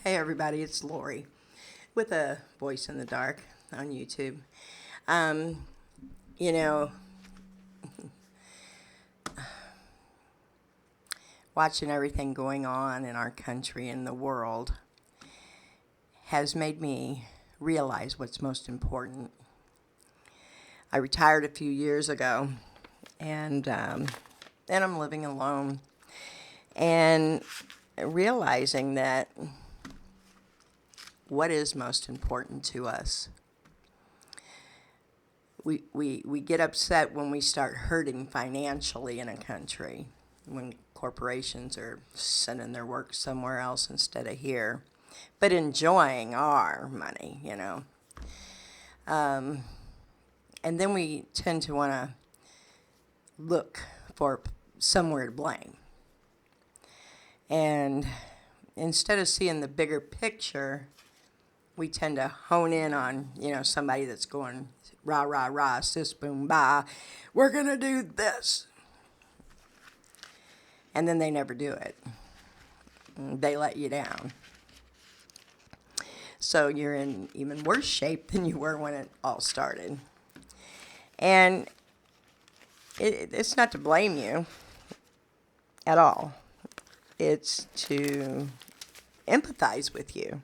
Hey everybody, it's Lori with a voice in the dark on YouTube. Um, you know, watching everything going on in our country and the world has made me realize what's most important. I retired a few years ago, and then I'm living alone, and realizing that what is most important to us. We get upset when we start hurting financially in a country, when corporations are sending their work somewhere else instead of here, but enjoying our money. And then we tend to want to look for somewhere to blame. And instead of seeing the bigger picture, we tend to hone in on, somebody that's going rah, rah, rah, sis, boom, bah, we're going to do this. And then they never do it. They let you down. So you're in even worse shape than you were when it all started. And it's not to blame you at all. It's to empathize with you.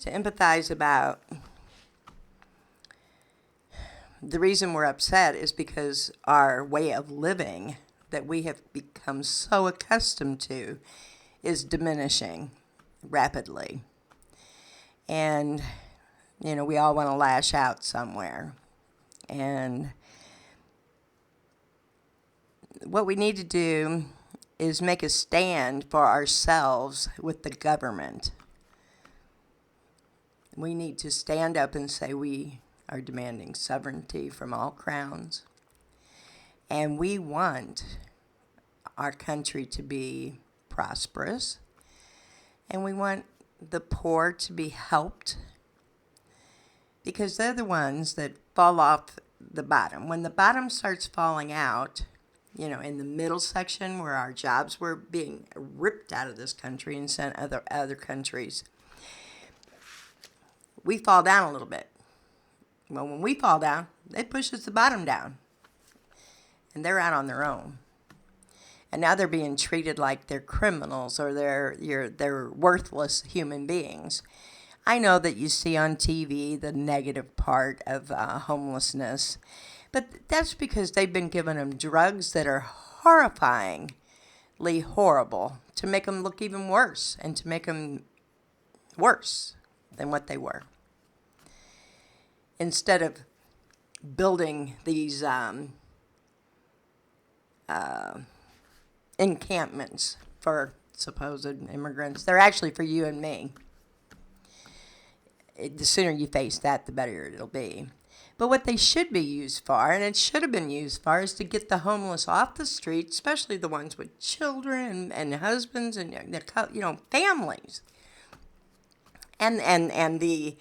To empathize about the reason we're upset is because our way of living that we have become so accustomed to is diminishing rapidly. And, we all want to lash out somewhere. And what we need to do is make a stand for ourselves with the government. We need to stand up and say we are demanding sovereignty from all crowns. And we want our country to be prosperous. And we want the poor to be helped. Because they're the ones that fall off the bottom. When the bottom starts falling out, in the middle section where our jobs were being ripped out of this country and sent other countries, we fall down a little bit. Well, when we fall down, they push us the bottom down. And they're out on their own. And now they're being treated like they're criminals or they're worthless human beings. I know that you see on TV the negative part of homelessness, but that's because they've been giving them drugs that are horrifyingly horrible to make them look even worse and to make them worse than what they were. Instead of building these encampments for supposed immigrants, they're actually for you and me. The sooner you face that, the better it'll be. But what they should be used for, and it should have been used for, is to get the homeless off the street, especially the ones with children and husbands and families, and the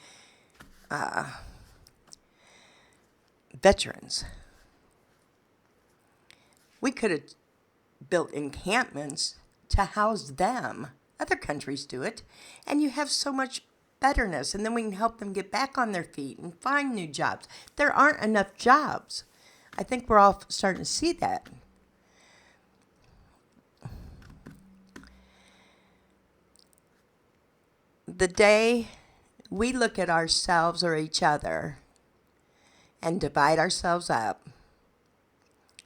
veterans. We could have built encampments to house them. Other countries do it, and you have so much betterness, and then we can help them get back on their feet and find new jobs. There aren't enough jobs. I think we're all starting to see that. The day we look at ourselves or each other and divide ourselves up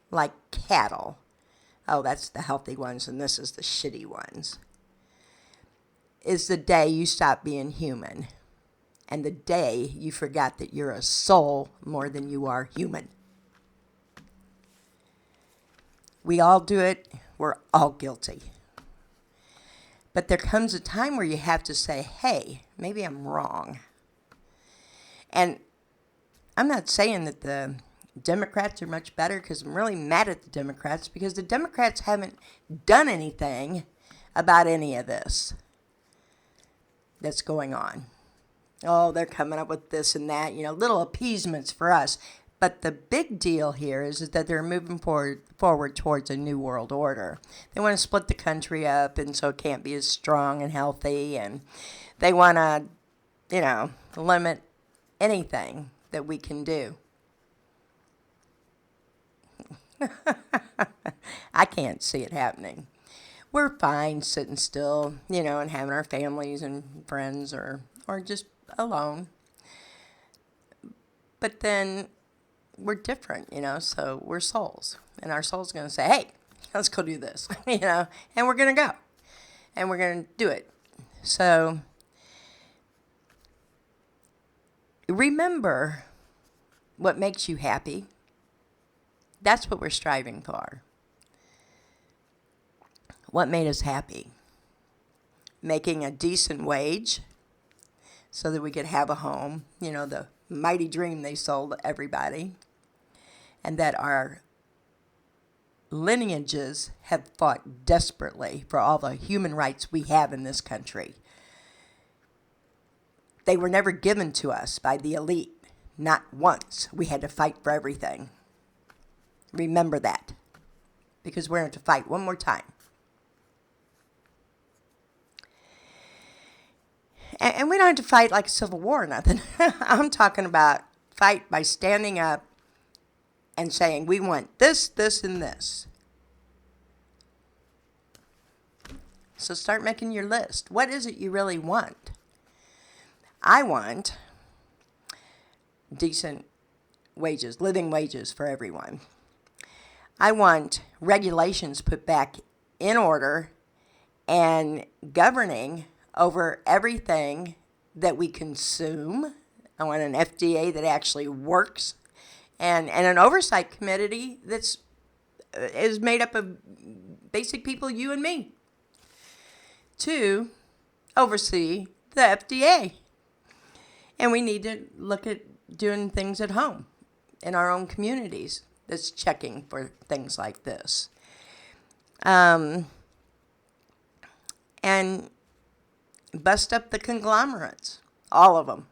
like cattle, oh, that's the healthy ones and this is the shitty ones, is the day you stop being human and the day you forgot that you're a soul more than you are human. We all do it. We're all guilty. But there comes a time where you have to say, hey, maybe I'm wrong. And I'm not saying that the Democrats are much better, because I'm really mad at the Democrats because the Democrats haven't done anything about any of this that's going on. Oh, they're coming up with this and that, little appeasements for us. But the big deal here is that they're moving forward towards a new world order. They want to split the country up, and so it can't be as strong and healthy. And they want to, limit anything that we can do. I can't see it happening. We're fine sitting still, and having our families and friends or just alone. But then we're different, so we're souls. And our soul's going to say, hey, let's go do this, and we're going to go. And we're going to do it. So remember what makes you happy. That's what we're striving for. What made us happy? Making a decent wage so that we could have a home, the mighty dream they sold everybody, and that our lineages have fought desperately for all the human rights we have in this country. They were never given to us by the elite. Not once. We had to fight for everything. Remember that, because we're going to fight one more time. And we don't have to fight like a civil war or nothing. I'm talking about fight by standing up and saying, we want this, this, and this. So start making your list. What is it you really want? I want decent wages, living wages for everyone. I want regulations put back in order and governing over everything that we consume. I want an FDA that actually works, and an oversight committee is made up of basic people, you and me, to oversee the FDA. And we need to look at doing things at home in our own communities that's checking for things like this. And bust up the conglomerates, all of them.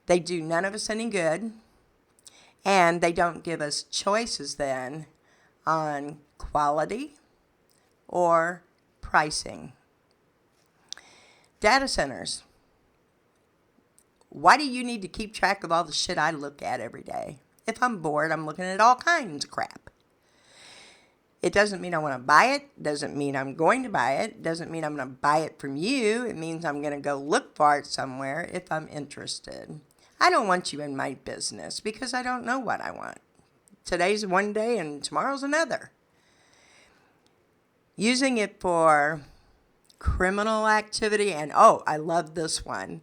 They do none of us any good, and they don't give us choices then on quality or pricing. Data centers. Why do you need to keep track of all the shit I look at every day? If I'm bored, I'm looking at all kinds of crap. It doesn't mean I want to buy it. Doesn't mean I'm going to buy it. Doesn't mean I'm going to buy it from you. It means I'm going to go look for it somewhere if I'm interested. I don't want you in my business because I don't know what I want. Today's one day and tomorrow's another. Using it for criminal activity and, I love this one,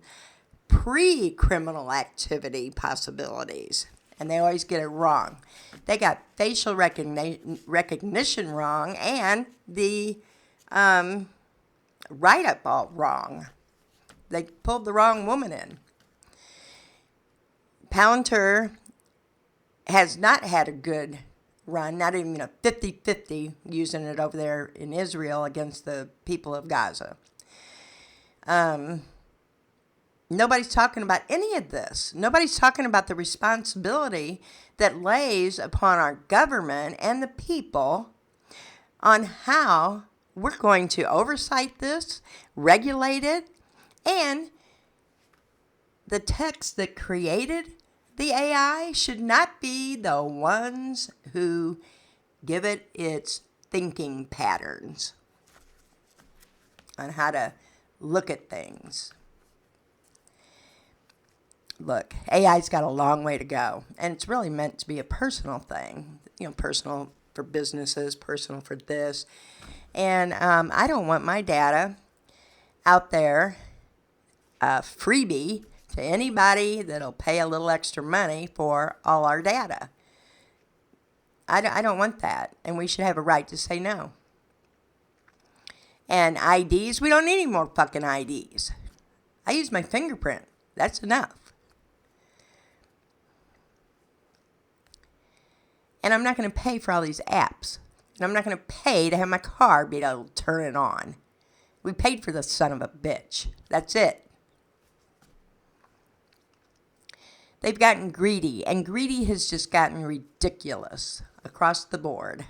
pre-criminal activity possibilities. And they always get it wrong. They got facial recognition wrong and the write-up all wrong. They pulled the wrong woman in. Palantir has not had a good run, not even a 50-50 using it over there in Israel against the people of Gaza. Nobody's talking about any of this. Nobody's talking about the responsibility that lays upon our government and the people on how we're going to oversight this, regulate it, and the techs that created the AI should not be the ones who give it its thinking patterns on how to look at things. Look, AI's got a long way to go, and it's really meant to be a personal thing, personal for businesses, personal for this. And I don't want my data out there, freebie to anybody that'll pay a little extra money for all our data. I don't want that, and we should have a right to say no. And IDs, we don't need any more fucking IDs. I use my fingerprint. That's enough. And I'm not going to pay for all these apps. And I'm not going to pay to have my car be able to turn it on. We paid for the son of a bitch. That's it. They've gotten greedy, and greedy has just gotten ridiculous across the board.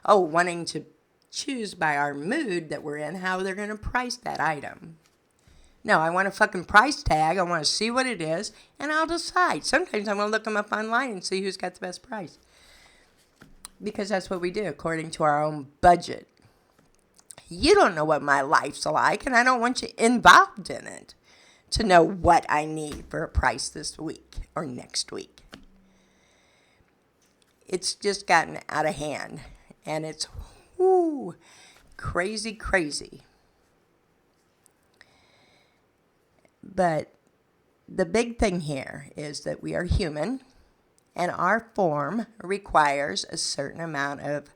Oh, wanting to choose by our mood that we're in how they're going to price that item. No, I want a fucking price tag. I want to see what it is, and I'll decide. Sometimes I'm going to look them up online and see who's got the best price. Because that's what we do according to our own budget. You don't know what my life's like, and I don't want you involved in it to know what I need for a price this week or next week. It's just gotten out of hand, and it's crazy, crazy. But the big thing here is that we are human, and our form requires a certain amount of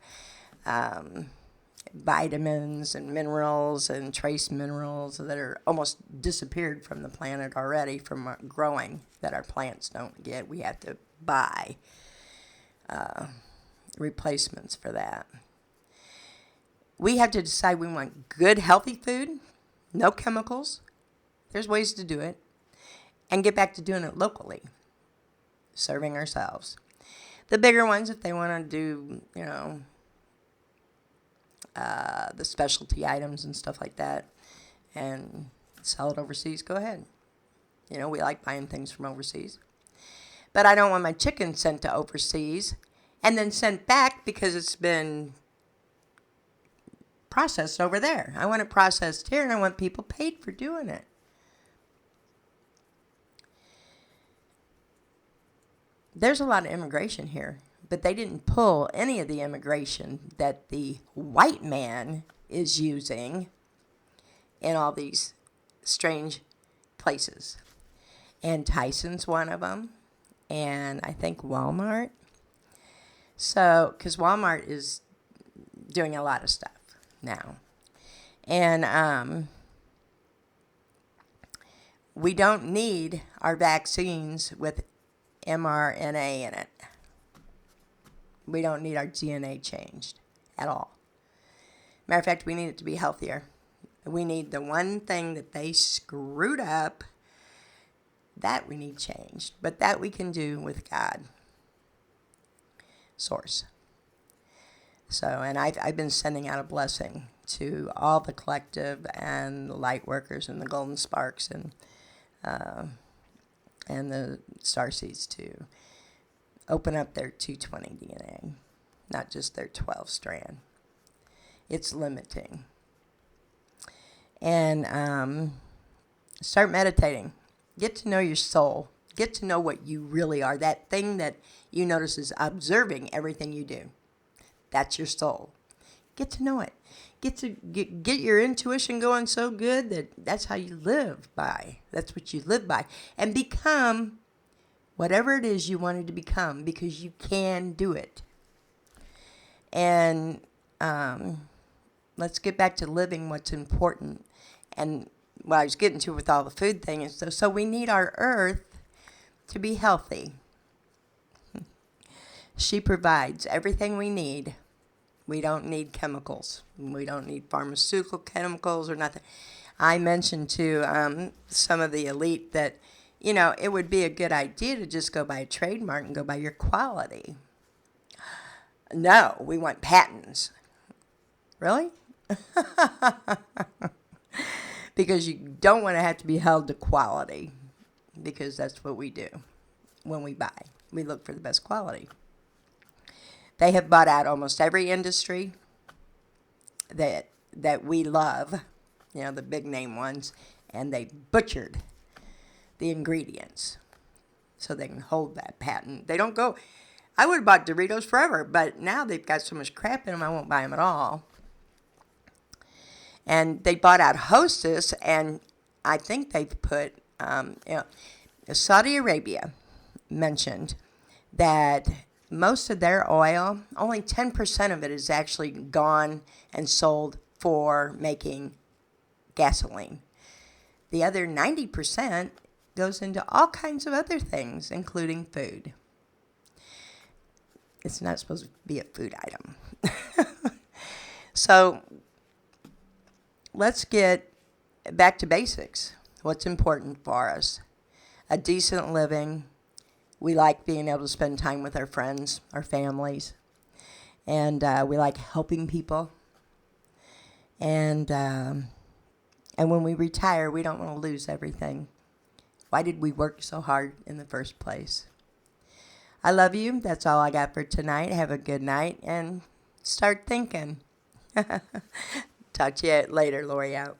vitamins and minerals and trace minerals that are almost disappeared from the planet already from growing, that our plants don't get. We have to buy replacements for that. We have to decide we want good, healthy food, no chemicals. There's ways to do it. And get back to doing it locally, serving ourselves. The bigger ones, if they want to do, the specialty items and stuff like that and sell it overseas, go ahead. We like buying things from overseas. But I don't want my chicken sent to overseas and then sent back because it's been processed over there. I want it processed here, and I want people paid for doing it. There's a lot of immigration here, but they didn't pull any of the immigration that the white man is using in all these strange places. And Tyson's one of them, and I think Walmart. So, because Walmart is doing a lot of stuff now. And we don't need our vaccines with mRNA in it. We don't need our DNA changed at all. Matter of fact, we need it to be healthier. We need the one thing that they screwed up, that we need changed. But that we can do with God. Source. So, and I've been sending out a blessing to all the collective and the light workers and the golden sparks and the starseeds to open up their 220 DNA, not just their 12 strand. It's limiting. And start meditating. Get to know your soul. Get to know what you really are. That thing that you notice is observing everything you do. That's your soul. Get to know it. Get your intuition going so good that that's how you live by. That's what you live by. And become whatever it is you wanted to become, because you can do it. And let's get back to living what's important. And what I was getting to with all the food thing is, so we need our earth to be healthy. She provides everything we need. We don't need chemicals. We don't need pharmaceutical chemicals or nothing. I mentioned to some of the elite that, it would be a good idea to just go by a trademark and go by your quality. No, we want patents. Really? Because you don't want to have to be held to quality. Because that's what we do when we buy. We look for the best quality. They have bought out almost every industry that we love, the big name ones, and they butchered the ingredients so they can hold that patent. They don't go, I would have bought Doritos forever, but now they've got so much crap in them, I won't buy them at all. And they bought out Hostess, and I think they've put, Saudi Arabia mentioned that most of their oil, only 10% of it is actually gone and sold for making gasoline. The other 90% goes into all kinds of other things, including food. It's not supposed to be a food item. So let's get back to basics. What's important for us? A decent living, We like being able to spend time with our friends, our families, and we like helping people. And when we retire, we don't want to lose everything. Why did we work so hard in the first place? I love you. That's all I got for tonight. Have a good night and start thinking. Talk to you later. Lori out.